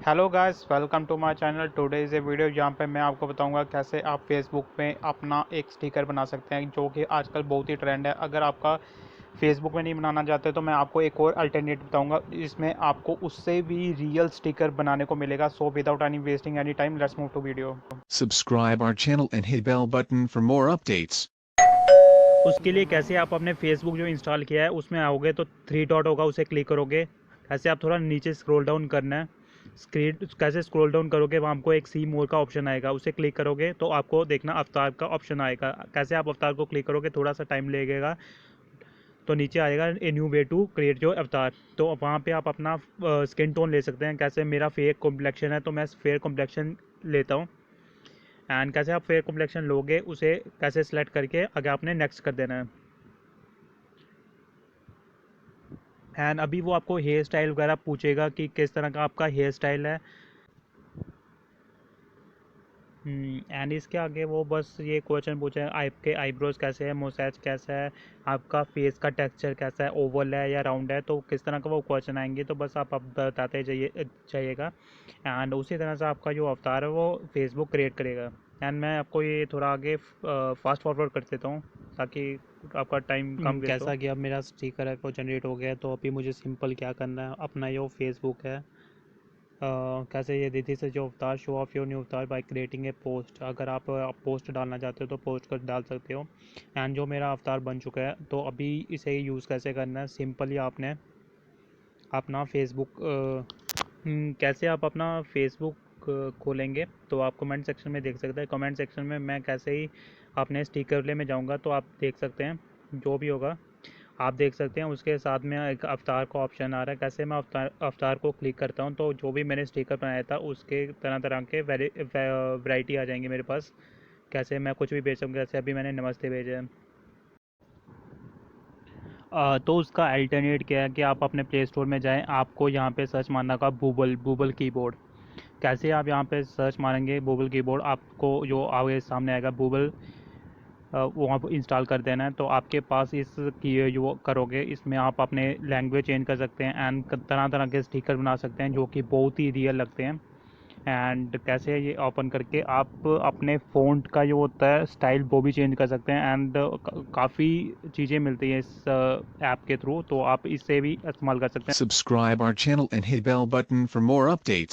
Hello guys, welcome to my channel. Today is a video जहाँ पे मैं आपको बताऊंगा कैसे आप फेसबुक में अपना एक स्टिकर बना सकते हैं, जो कि आजकल बहुत ही ट्रेंड है। अगर आपका फेसबुक में नहीं बनाना चाहते तो मैं आपको एक और अल्टरनेट बताऊंगा, इसमें आपको उससे भी रियल स्टिकर बनाने को मिलेगा। So without any wasting any time, let's move to video. Subscribe our channel and hit bell button for more updates. उसके लिए कैसे आप अपने फेसबुक जो इंस्टॉल किया है उसमें आओगे तो थ्री डॉट होगा, उसे क्लिक करोगे। ऐसे आप थोड़ा नीचे स्क्रॉल डाउन करना है। स्क्रीन कैसे स्क्रॉल डाउन करोगे वहाँ आपको एक सी मोर का ऑप्शन आएगा, उसे क्लिक करोगे तो आपको देखना अवतार का ऑप्शन आएगा। कैसे आप अवतार को क्लिक करोगे, थोड़ा सा टाइम लगेगा। तो नीचे आएगा a new way to create जो अवतार, तो वहाँ पे आप अपना स्किन टोन ले सकते हैं। कैसे मेरा फेयर कॉम्प्लेक्शन है तो मैं फेयर कॉम्प्लेक्शन लेता हूँ। एंड कैसे आप फेयर कॉम्प्लेक्शन लोगे उसे कैसे सेलेक्ट करके आगे आपने नेक्स्ट कर देना है। एंड अभी वो आपको हेयर स्टाइल वगैरह पूछेगा कि किस तरह का आपका हेयर स्टाइल है। एंड इसके आगे वो बस ये क्वेश्चन पूछे आपके आईब्रोज कैसे है, मोसैज कैसा है, आपका फेस का टेक्सचर कैसा है, ओवल है या राउंड है, तो किस तरह का वो क्वेश्चन आएंगे तो बस आप बताते जाइएगा। एंड उसी तरह से आपका जो अवतार है वो फेसबुक क्रिएट करेगा। एंड मैं आपको ये थोड़ा आगे फास्ट फॉरवर्ड कर देता हूँ ताकि आपका टाइम कम वेस्ट हो। कैसा कि अब मेरा स्टिकर है वो जनरेट हो गया है, तो अभी मुझे सिंपल क्या करना है, अपना जो फेसबुक है कैसे ये दीदी से जो अवतार शो ऑफ योर न्यू अवतार बाय क्रिएटिंग ए पोस्ट, अगर आप पोस्ट डालना चाहते हो तो पोस्ट कर डाल सकते हो। एंड जो मेरा अवतार बन चुका है तो अभी इसे यूज़ कैसे करना है, सिंपली आपने अपना फेसबुक कैसे आप अपना फेसबुक खोलेंगे तो आप कमेंट सेक्शन में देख सकते हैं। कमेंट सेक्शन में मैं कैसे ही अपने स्टिकर में जाऊंगा तो आप देख सकते हैं जो भी होगा आप देख सकते हैं। उसके साथ में एक अवतार का ऑप्शन आ रहा है। कैसे मैं अवतार को क्लिक करता हूं तो जो भी मैंने स्टिकर बनाया था उसके तरह तरह के वैरायटी आ जाएंगे मेरे पास। कैसे मैं कुछ भी भेज सकूँ, जैसे अभी मैंने नमस्ते भेजा है। तो उसका अल्टरनेट क्या है कि आप अपने प्ले स्टोर में जाएं, आपको यहाँ पे सर्च मारना का बूबल बूबल कीबोर्ड। कैसे आप यहाँ पे सर्च मारेंगे बूबल कीबोर्ड, आपको जो आगे सामने आएगा बूबल वहाँ पर इंस्टॉल कर देना है। तो आपके पास इस की जो करोगे इसमें आप अपने लैंग्वेज चेंज कर सकते हैं एंड तरह तरह के स्टिकर बना सकते हैं जो कि बहुत ही रियल लगते हैं। एंड कैसे ये ओपन करके आप अपने फ़ॉन्ट का जो होता है स्टाइल वो भी चेंज कर सकते हैं। एंड काफ़ी चीज़ें मिलती हैं इस ऐप के थ्रू, तो आप इससे भी इस्तेमाल कर सकते हैं। Subscribe our channel and hit bell button for more updates.